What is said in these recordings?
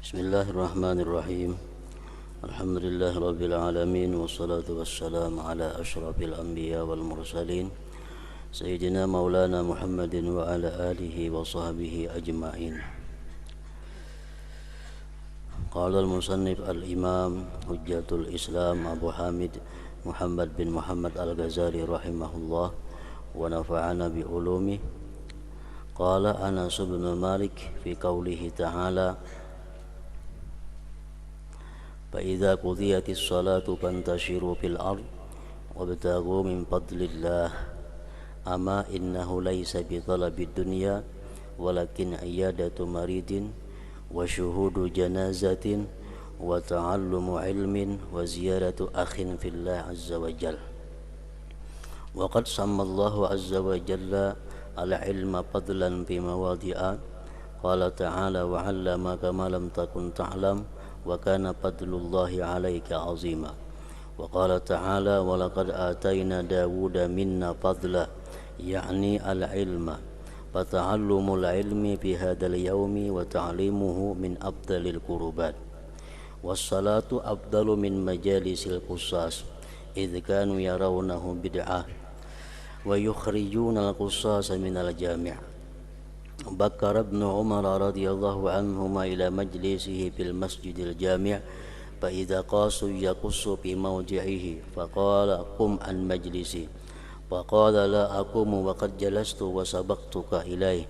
Bismillahirrahmanirrahim. Alhamdulillahirabbil alamin wassalatu wassalamu ala asyrafil anbiya wal mursalin sayyidina maulana Muhammadin wa ala alihi wa sahbihi ajma'in. Qala al-musannif al-imam hujjatul Islam Abu Hamid Muhammad bin Muhammad al-Ghazali rahimahullah wa nafa'ana bi ulumi. Qala Anas bin Malik fi qawlihi ta'ala فإذا قضيت الصلاة فانتشروا في الأرض وابتغوا من فضل الله أما إنه ليس بطلب الدنيا ولكن عيادة مريض وشهود جنازة وتعلم علم وزيارة أخ في الله عز وجل. وقد سمى الله عز وجل العلم فضلا في مواضع قال تعالى وعلمك ما لم تكن تعلم وكان فضل الله عليك عظيما. وقال تعالى ولقد آتينا داود منا فضلا يعني العلم فتعلم العلم في هذا اليوم وتعليمه من أفضل القربات. والصلاة أفضل من مجالس القصاص إذ كانوا يرونه بدعة ويخرجون القصاص من الجامع. بكر ابن عمر رضي الله عنهما إلى مجلسه في المسجد الجامع فإذا قاس يقص في موضعه فقال قم عن مجلسي فقال لا أقوم وقد جلست وسبقتك إليه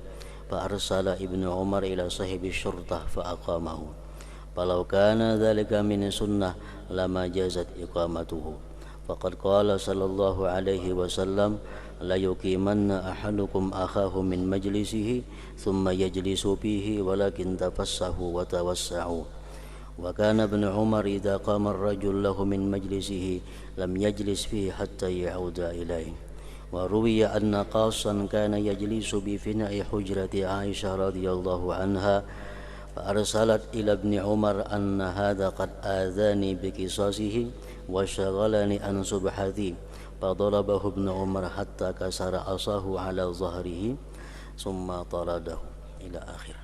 فأرسل ابن عمر إلى صاحب الشرطة فأقامه فلو كان ذلك من سنة لما جازت إقامته. فقد قال صلى الله عليه وسلم لا يقيمن أحدكم أخاه من مجلسه ثم يجلس فيه ولكن تفسحوا وتوسعوا. وكان ابن عمر إذا قام الرجل له من مجلسه لم يجلس فيه حتى يعود إليه. وروي أن قاصا كان يجلس بفناء حجرة عائشة رضي الله عنها فأرسلت إلى ابن عمر أن هذا قد آذاني بقصاصه وشغلني عن سبحتي فضربه ابن عمر حتى كسر عصاه على ظهره ثم طرده ila akhir.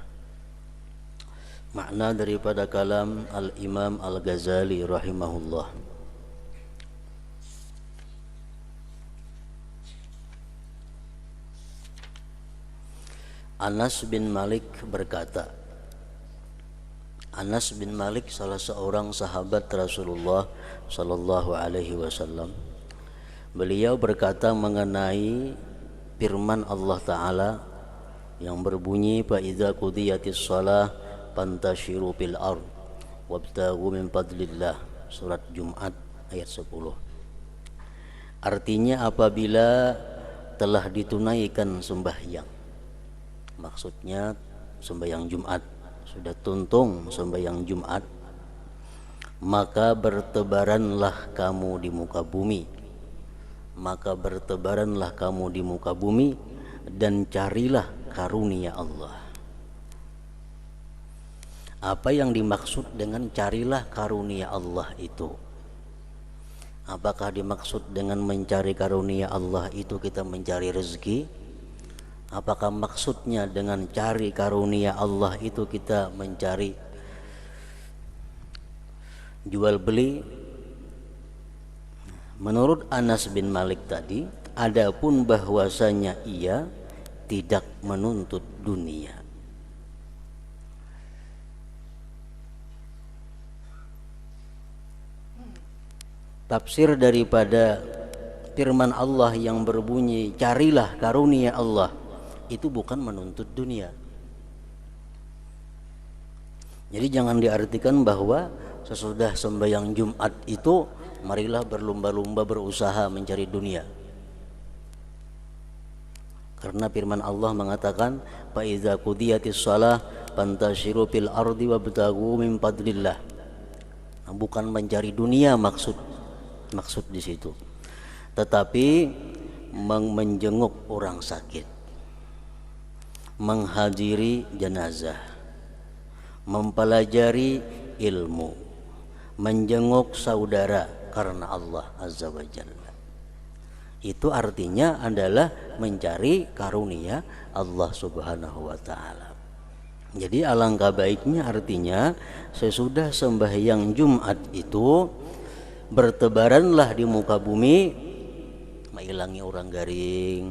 Makna daripada kalam Al-Imam Al-Ghazali rahimahullah. Anas bin Malik berkata, Anas bin Malik salah seorang sahabat Rasulullah sallallahu alaihi wasallam. Beliau berkata mengenai firman Allah Ta'ala yang berbunyi fa idza qudiyatis shalah fantashiru fil ard wabtaghu min fadlillah, surat Jumat ayat 10. Artinya apabila telah ditunaikan sembahyang, maksudnya sembahyang Jumat, sudah tuntung sembahyang Jumat, maka bertebaranlah kamu di muka bumi. Maka bertebaranlah kamu di muka bumi dan carilah karunia Allah. Apa yang dimaksud dengan carilah karunia Allah itu? Apakah dimaksud dengan mencari karunia Allah itu kita mencari rezeki? Apakah maksudnya dengan cari karunia Allah itu kita mencari jual beli? Menurut Anas bin Malik tadi, adapun bahwasanya ia tidak menuntut dunia. Tafsir daripada firman Allah yang berbunyi carilah karunia Allah itu bukan menuntut dunia. Jadi jangan diartikan bahwa sesudah sembahyang Jumat itu marilah berlomba-lomba berusaha mencari dunia. Karena firman Allah mengatakan fa iza qudiyatis shalah fantashiru fil ardi wabtaghu min fadlillah. Nah, bukan mencari dunia maksud di situ. Tetapi menjenguk orang sakit, menghadiri jenazah, mempelajari ilmu, menjenguk saudara karena Allah Azza wa Jalla. Itu artinya adalah mencari karunia Allah Subhanahu wa Ta'ala. Jadi alangkah baiknya, artinya sesudah sembahyang Jumat itu bertebaranlah di muka bumi, menghilangi orang garing.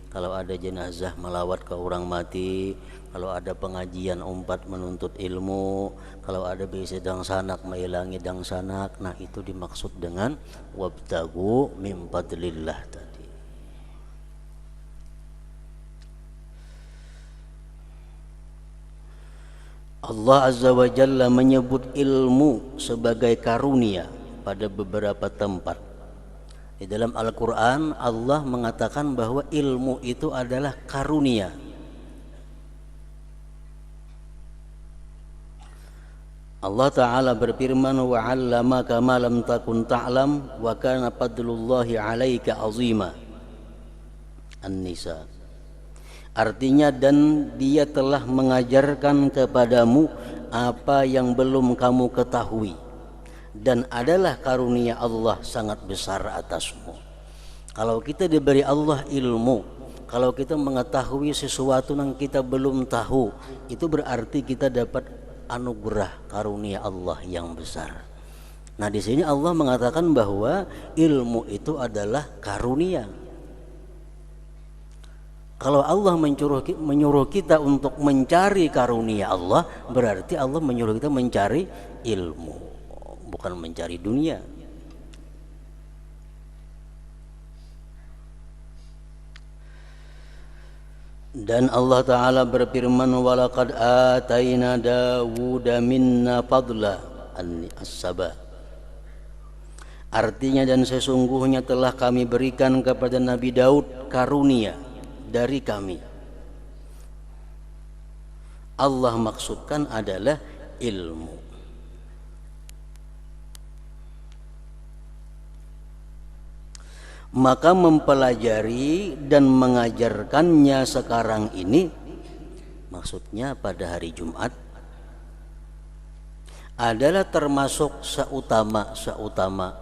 Kalau ada jenazah melawat ke orang mati, kalau ada pengajian umpat menuntut ilmu, kalau ada bisi dang sanak menghilangi dang sanak. Nah itu dimaksud dengan wabtagu min fadlillah tadi. Allah Azza wa Jalla menyebut ilmu sebagai karunia pada beberapa tempat. Di dalam Al-Quran Allah mengatakan bahwa ilmu itu adalah karunia. Allah Ta'ala berfirman, wa 'allamaka ma lam takun ta'lam wa kana fadlullahi 'alaika 'azima. An-Nisa. Artinya, dan dia telah mengajarkan kepadamu apa yang belum kamu ketahui, dan adalah karunia Allah sangat besar atasmu. Kalau kita diberi Allah ilmu, kalau kita mengetahui sesuatu yang kita belum tahu, itu berarti kita dapat anugerah karunia Allah yang besar. Nah di sini Allah mengatakan bahwa ilmu itu adalah karunia. Kalau Allah menyuruh kita untuk mencari karunia Allah, berarti Allah menyuruh kita mencari ilmu, bukan mencari dunia. Dan Allah Ta'ala berfirman, walaqad ataina Dawuda minna fadla as-saba. Artinya, dan sesungguhnya telah kami berikan kepada Nabi Daud karunia dari kami. Allah maksudkan adalah ilmu. Maka mempelajari dan mengajarkannya sekarang ini, maksudnya pada hari Jumat, adalah termasuk seutama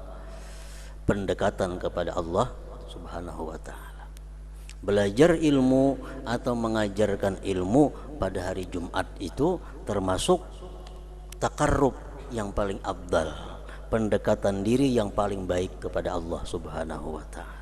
pendekatan kepada Allah Subhanahu wa Ta'ala. Belajar ilmu atau mengajarkan ilmu pada hari Jumat itu termasuk takarrub yang paling afdal, pendekatan diri yang paling baik kepada Allah Subhanahu wa Ta'ala.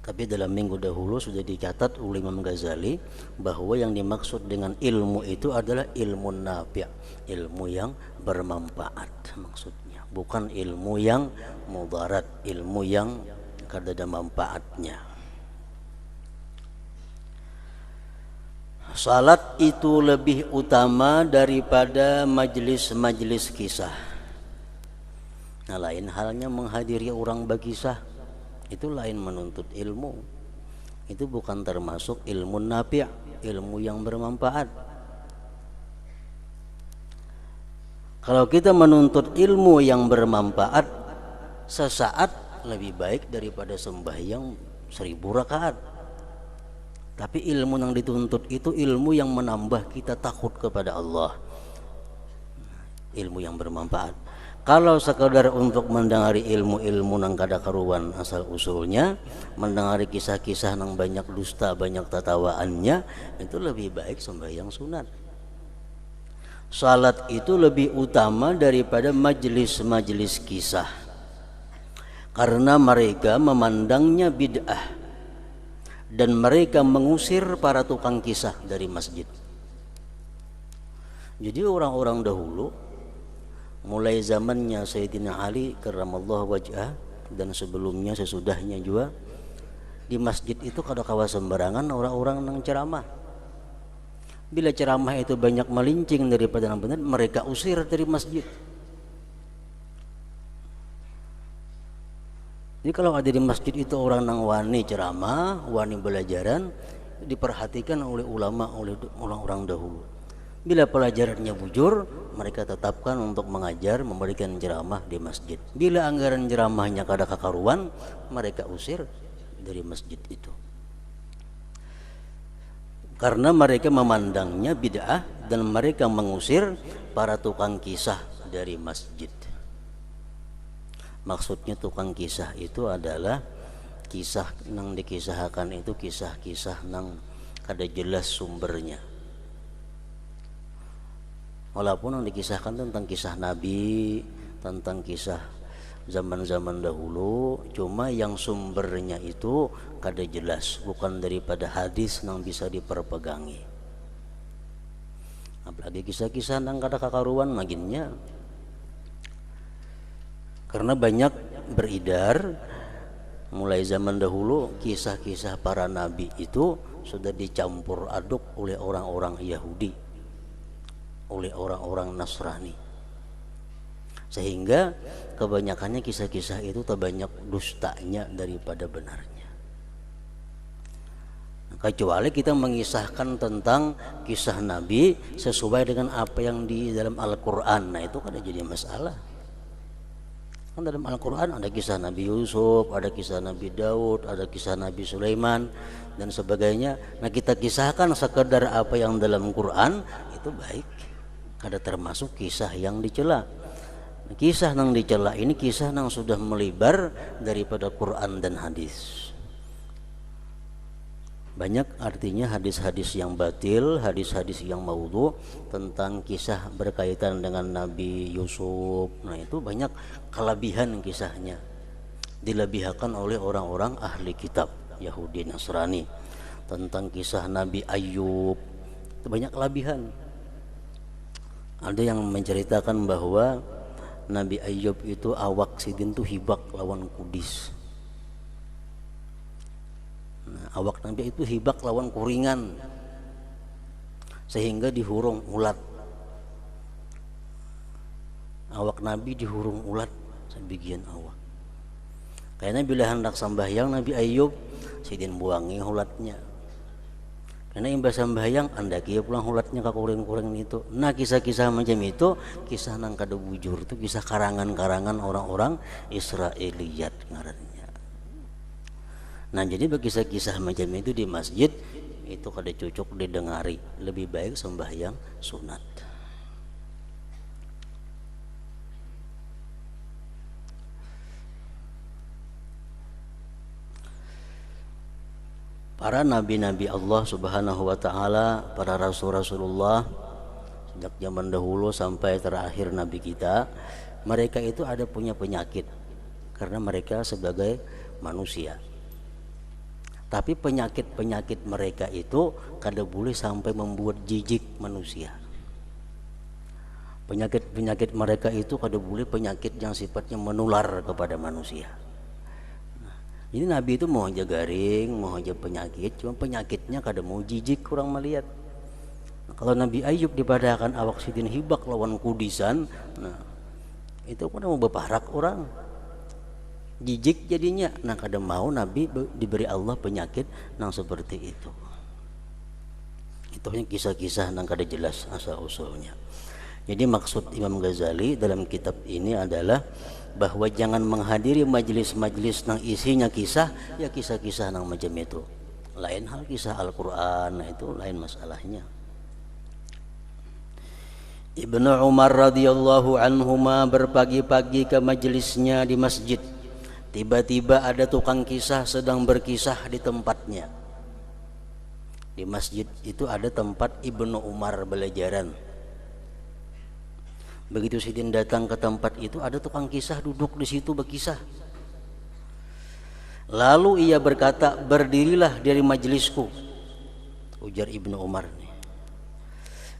Tapi dalam minggu dahulu sudah dicatat oleh Imam Ghazali bahwa yang dimaksud dengan ilmu itu adalah ilmu nafi', ilmu yang bermanfaat maksudnya, bukan ilmu yang mudarat, ilmu yang kada ada manfaatnya. Salat itu lebih utama daripada majlis-majlis kisah. Nah, lain halnya menghadiri orang berkisah, itu lain menuntut ilmu. Itu bukan termasuk ilmu nafi', ilmu yang bermanfaat. Kalau kita menuntut ilmu yang bermanfaat, sesaat lebih baik daripada sembahyang 1000 rakaat. Tapi ilmu yang dituntut itu ilmu yang menambah kita takut kepada Allah, ilmu yang bermanfaat. Kalau sekadar untuk mendengari ilmu-ilmu nang kada karuan asal usulnya, mendengari kisah-kisah nang banyak dusta, banyak tatawaannya, itu lebih baik sembahyang sunat. Salat itu lebih utama daripada majlis-majlis kisah, karena mereka memandangnya bid'ah dan mereka mengusir para tukang kisah dari masjid. Jadi orang-orang dahulu, mulai zamannya Sayyidina Ali karramallahu wajhah dan sebelumnya sesudahnya juga, di masjid itu kada kawa sembarangan orang-orang nang ceramah. Bila ceramah itu banyak melincing daripada yang benar, mereka usir dari masjid. Jadi kalau ada di masjid itu orang nang wani ceramah, wani belajaran, diperhatikan oleh ulama, oleh orang-orang dahulu. Bila pelajarannya bujur, mereka tetapkan untuk mengajar, memberikan ceramah di masjid. Bila anggaran ceramahnya kada kakaruan, mereka usir dari masjid itu. Karena mereka memandangnya bid'ah dan mereka mengusir para tukang kisah dari masjid. Maksudnya tukang kisah itu adalah kisah nang dikisahkan itu kisah-kisah nang kada jelas sumbernya. Walaupun yang dikisahkan tentang kisah Nabi, tentang kisah zaman-zaman dahulu, cuma yang sumbernya itu kada jelas, bukan daripada hadis nang bisa diperpegangi. Apalagi kisah-kisah nang kada kakaruan maginnya. Karena banyak beredar mulai zaman dahulu kisah-kisah para nabi itu sudah dicampur aduk oleh orang-orang Yahudi, oleh orang-orang Nasrani, sehingga kebanyakannya kisah-kisah itu terbanyak dustanya daripada benarnya. Kecuali kita mengisahkan tentang kisah Nabi sesuai dengan apa yang di dalam Al-Quran, nah itu kan jadi masalah. Kan dalam Al-Quran ada kisah Nabi Yusuf, ada kisah Nabi Daud, ada kisah Nabi Sulaiman dan sebagainya. Nah kita kisahkan sekedar apa yang dalam Quran itu baik, kada termasuk kisah yang dicela. Nah, kisah yang dicela ini kisah yang sudah melebar daripada Quran dan hadis. Banyak artinya hadis-hadis yang batil, hadis-hadis yang maudhu tentang kisah berkaitan dengan Nabi Yusuf. Nah itu banyak kelebihan kisahnya, dilebihkan oleh orang-orang ahli kitab Yahudi Nasrani. Tentang kisah Nabi Ayub itu banyak kelebihan. Ada yang menceritakan bahwa Nabi Ayub itu awak sidin tuh hibak lawan kudis. Nah, awak Nabi itu hibak lawan kuringan sehingga dihurung ulat. Awak Nabi dihurung ulat sebagian awak. Karena bila hendak sambahyang Nabi Ayub sidin buangi ulatnya. Karena imbas sambahyang andaki pulang ulatnya ke kuring-kuring itu. Nah kisah-kisah macam itu kisah nang kada bujur itu kisah karangan-karangan orang-orang Israiliyat ngarannya. Nah jadi bagi kisah-kisah macam itu di masjid itu kada cocok didengari, lebih baik sembahyang sunat. Para nabi-nabi Allah Subhanahu wa taala, para rasul-rasulullah sejak zaman dahulu sampai terakhir nabi kita, mereka itu ada punya penyakit karena mereka sebagai manusia. Tapi penyakit-penyakit mereka itu kada boleh sampai membuat jijik manusia. Penyakit-penyakit mereka itu kada boleh penyakit yang sifatnya menular kepada manusia. Nah, ini Nabi itu mau aja garing, mau aja penyakit, cuma penyakitnya kada mau jijik kurang melihat. Nah, kalau Nabi Ayub dipadakan awak sidin hibak lawan kudisan, nah itu kan mau beparak orang. Jijik jadinya. Nah kada mau Nabi diberi Allah penyakit nang seperti itu. Itu hanya kisah-kisah nang kada jelas asal usulnya. Jadi maksud Imam Ghazali dalam kitab ini adalah bahwa jangan menghadiri majelis-majelis nang isinya kisah, ya kisah-kisah nang macam itu. Lain hal kisah Al-Quran, nah itu lain masalahnya. Ibnu Umar radhiyallahu anhuma berpagi-pagi ke majelisnya di masjid. Tiba-tiba ada tukang kisah sedang berkisah di tempatnya. Di masjid itu ada tempat Ibnu Umar belajaran. Begitu sidin datang ke tempat itu, ada tukang kisah duduk di situ berkisah. Lalu ia berkata, "Berdirilah dari majelisku," ujar Ibnu Umar.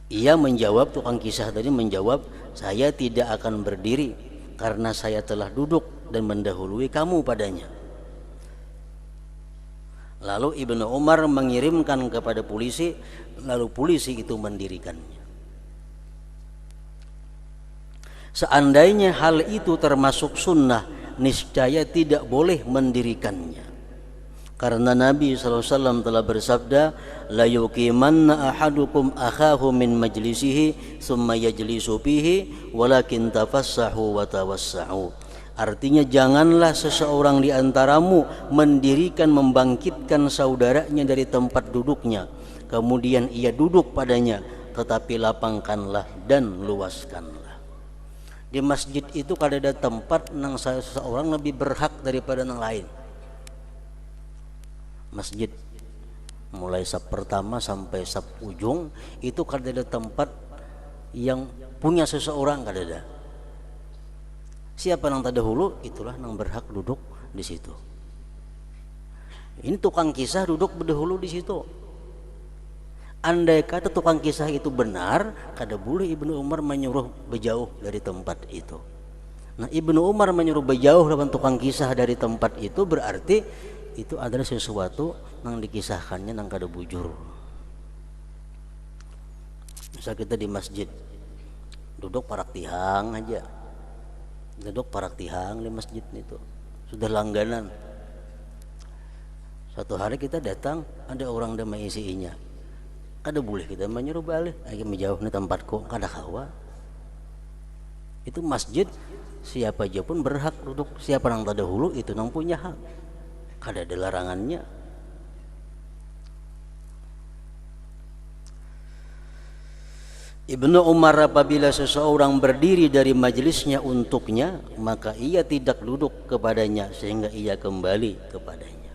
Ia menjawab, tukang kisah tadi menjawab, "Saya tidak akan berdiri karena saya telah duduk dan mendahului kamu padanya." Lalu Ibnu Umar mengirimkan kepada polisi, lalu polisi itu mendirikannya. Seandainya hal itu termasuk sunnah, niscaya tidak boleh mendirikannya. Karena Nabi SAW telah bersabda, "La yuqimanna ahadukum akhahu min majlisihi thumma yajlisu fihi walakin tafassahu wa tawassa'u." Artinya janganlah seseorang di antaramu mendirikan, membangkitkan saudaranya dari tempat duduknya, kemudian ia duduk padanya, tetapi lapangkanlah dan luaskanlah. Di masjid itu kada ada tempat nang seseorang lebih berhak daripada yang lain. masjid mulai saf pertama sampai saf ujung itu kada ada tempat yang punya seseorang, kada ada. Siapa yang terdahulu itulah yang berhak duduk di situ. Ini tukang kisah duduk berdahulu di situ. Andai kata tukang kisah itu benar, kada boleh Ibnu Umar menyuruh berjauh dari tempat itu. Nah, Ibnu Umar menyuruh berjauh dengan tukang kisah dari tempat itu berarti itu adalah sesuatu yang dikisahkannya yang kada bujur. Misal kita di masjid duduk parak tihang aja, duduk parak tihang di masjid itu sudah langganan. Satu hari kita datang ada orang yang mengisinya, kada boleh kita menyuruh balik ayo menjauh nih tempatku, kada kawa. Itu masjid siapa aja pun berhak duduk, siapa yang terdahulu itu yang punya hak, kada ada larangannya. Ibnu Umar apabila seseorang berdiri dari majelisnya untuknya, maka ia tidak duduk kepadanya sehingga ia kembali kepadanya.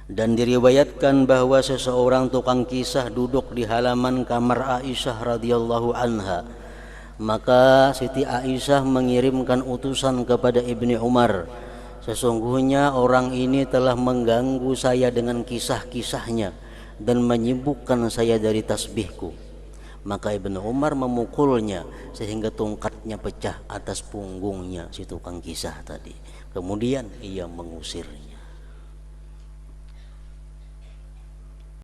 Dan diriwayatkan bahwa seseorang tukang kisah duduk di halaman kamar Aisyah radhiyallahu anha. Maka Siti Aisyah mengirimkan utusan kepada Ibnu Umar, sesungguhnya orang ini telah mengganggu saya dengan kisah-kisahnya dan menyibukkan saya dari tasbihku. Maka Ibnu Umar memukulnya sehingga tongkatnya pecah atas punggungnya si tukang kisah tadi. Kemudian ia mengusirnya.